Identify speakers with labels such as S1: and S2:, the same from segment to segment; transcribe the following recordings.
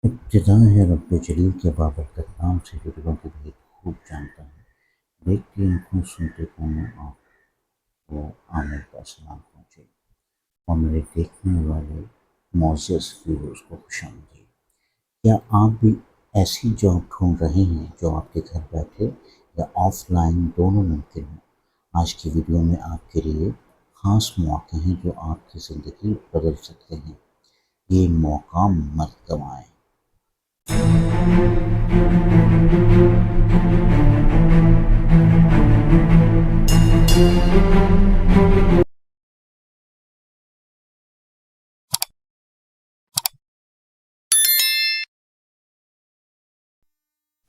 S1: ابتدا ہے رب جلیل کے بابرکت نام سے جو دلوں کو بھی خوب جانتا ہے، دیکھتی آنکھوں سنتے کانوں آپ وہ عامر کا سلام پہنچے اور میرے دیکھنے والے معزز ویورز کو خوش آمدید۔ کیا آپ بھی ایسی جاب ڈھونڈ رہے ہیں جو آپ کے گھر بیٹھے یا آف لائن دونوں ممکن ہوں؟ آج کی ویڈیو میں آپ کے لیے خاص مواقع ہیں جو آپ کی زندگی بدل سکتے ہیں۔ یہ موقع مت گنوائیں۔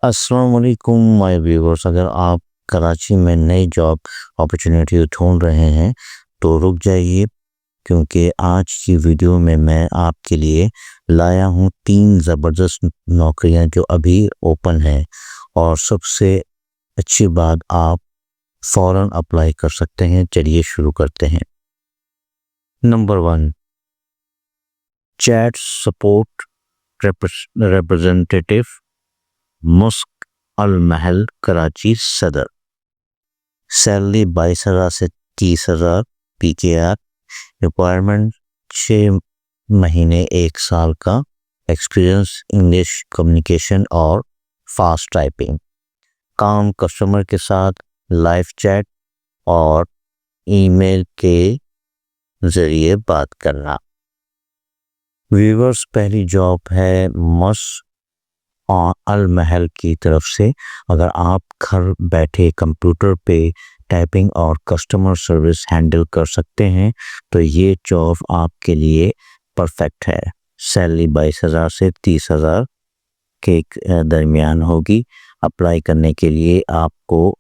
S1: السلام علیکم مائی ویورز، اگر آپ کراچی میں نئی جاب اپرچونیٹی ڈھونڈ رہے ہیں تو رک جائیے، کیونکہ آج کی ویڈیو میں میں آپ کے لیے لایا ہوں 3 زبردست نوکریاں جو ابھی اوپن ہیں، اور سب سے اچھی بات آپ فوراً اپلائی کر سکتے ہیں۔ چلیے شروع کرتے ہیں۔ نمبر 1، چیٹ سپورٹ ریپرزنٹیٹیو، مسک المحل، کراچی صدر۔ سیلری 22,000 سے 30,000 PKR۔ ریکوائرمنٹ 6 مہینے 1 سال کا ایکسپیرئنس، انگلش کمیونیکیشن اور فاسٹ ٹائپنگ۔ کام کسٹمر کے ساتھ لائیو چیٹ اور ای میل کے ذریعے بات کرنا۔ ویورز، پہلی جاب ہے مسک المحل کی طرف سے۔ اگر آپ گھر بیٹھے کمپیوٹر پہ ٹائپنگ اور کسٹمر سروس ہینڈل کر سکتے ہیں تو یہ جاب آپ کے لیے پرفیکٹ ہے۔ سیلری 22,000 سے 30,000 کے درمیان ہوگی۔ اپلائی کرنے کے لیے آپ کو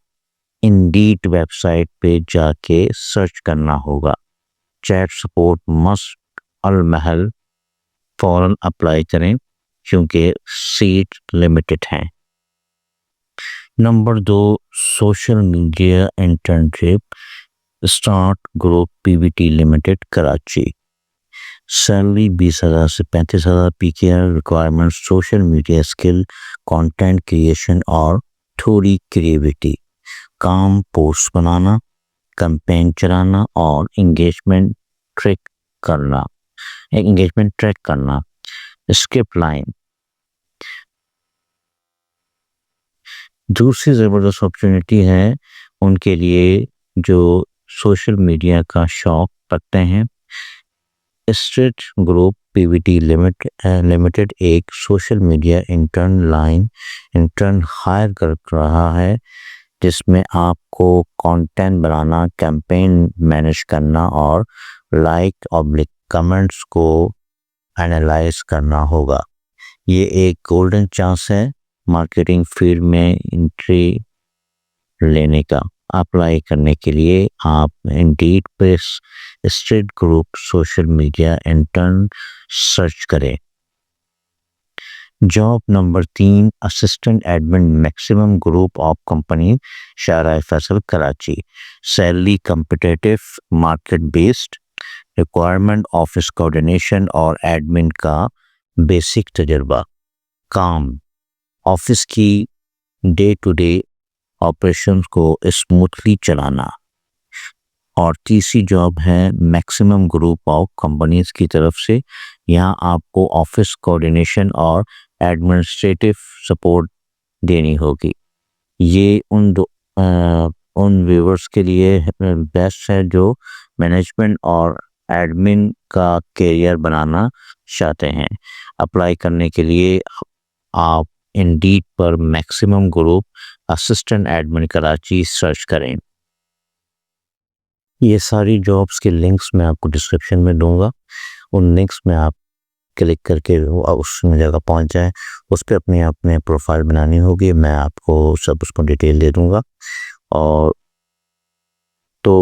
S1: انڈیڈ ویب سائٹ پہ جا کے سرچ کرنا ہوگا، چیٹ سپورٹ مسک المحل۔ فوراً اپلائی کریں کیونکہ سیٹ لمیٹڈ ہیں۔ Number 2، social media internship, start group PVT limited, Karachi. Salary 20,000 سے 35,000 PKR۔ Requirement social media skill, content creation اور تھوڑی کریٹیوٹی۔ کام پوسٹ بنانا، کمپین چلانا اور انگیجمنٹ ٹریک کرنا۔ Script line. دوسری زبردست اپرچونیٹی ہے ان کے لیے جو سوشل میڈیا کا شوق رکھتے ہیں۔ اسٹریٹ گروپ PVT لمیٹڈ ایک سوشل میڈیا انٹرن ہائر کر رہا ہے، جس میں آپ کو کانٹینٹ بنانا، کیمپین مینیج کرنا اور کمنٹس کو اینالائز کرنا ہوگا۔ یہ ایک گولڈن چانس ہے مارکیٹنگ فیلڈ میں انٹری لینے کا۔ اپلائی کرنے کے لیے آپ انڈیڈ پہ street group social media intern search کریں۔ Job number 3، assistant admin, maximum group of company, Shahrah Faisal, Karachi. Salary competitive, market based. Requirement office coordination اور ایڈمن کا بیسک تجربہ۔ کام آفس کی ڈے ٹو ڈے آپریشنز کو اسموتھلی چلانا۔ اور تیسری جاب ہے میکسیمم گروپ آف کمپنیز کی طرف سے۔ یہاں آپ کو آفس کوآرڈینیشن اور ایڈمنسٹریٹو سپورٹ دینی ہوگی۔ یہ ان ویورز کے لیے بیسٹ ہے جو مینجمنٹ اور ایڈمن کا کیریئر بنانا چاہتے ہیں۔ اپلائی کرنے کے لیے آپ انڈیڈ پر maximum group assistant admin Karachi search کریں۔ یہ ساری جابس کے لنکس میں آپ کو ڈسکرپشن میں دوں گا، ان لنکس میں آپ کلک کر کے اس جگہ پہنچ جائیں۔ اس پہ اپنے پروفائل بنانی ہوگی، میں آپ کو سب اس کو ڈیٹیل دے دوں گا۔ اور تو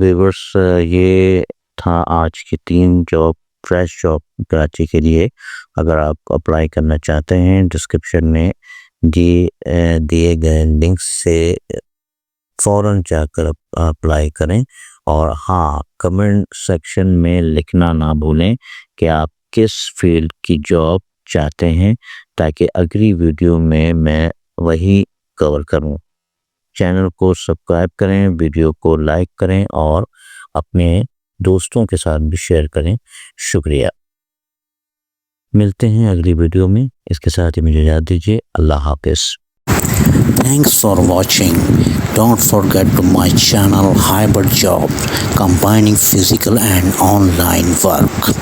S1: ویورز، یہ تھا آج کی 3 جاب، فریش جاب کراچی کے لیے۔ اگر آپ اپلائی کرنا چاہتے ہیں ڈسکرپشن میں دیے گئے لنکس سے فوراً جا کر اپلائی کریں۔ اور ہاں، کمنٹ سیکشن میں لکھنا نہ بھولیں کہ آپ کس فیلڈ کی جاب چاہتے ہیں تاکہ اگلی ویڈیو میں وہی کور کروں۔ چینل کو سبسکرائب کریں، ویڈیو کو لائک کریں اور اپنے دوستوں کے ساتھ بھی شیئر کریں۔ شکریہ۔ ملتے ہیں اگلی ویڈیو میں، اس کے ساتھ ہی مجھے اجازت دیجیے۔ اللہ حافظ۔
S2: Thanks for watching. Don't forget to my channel Hybrid Job, combining physical and online work.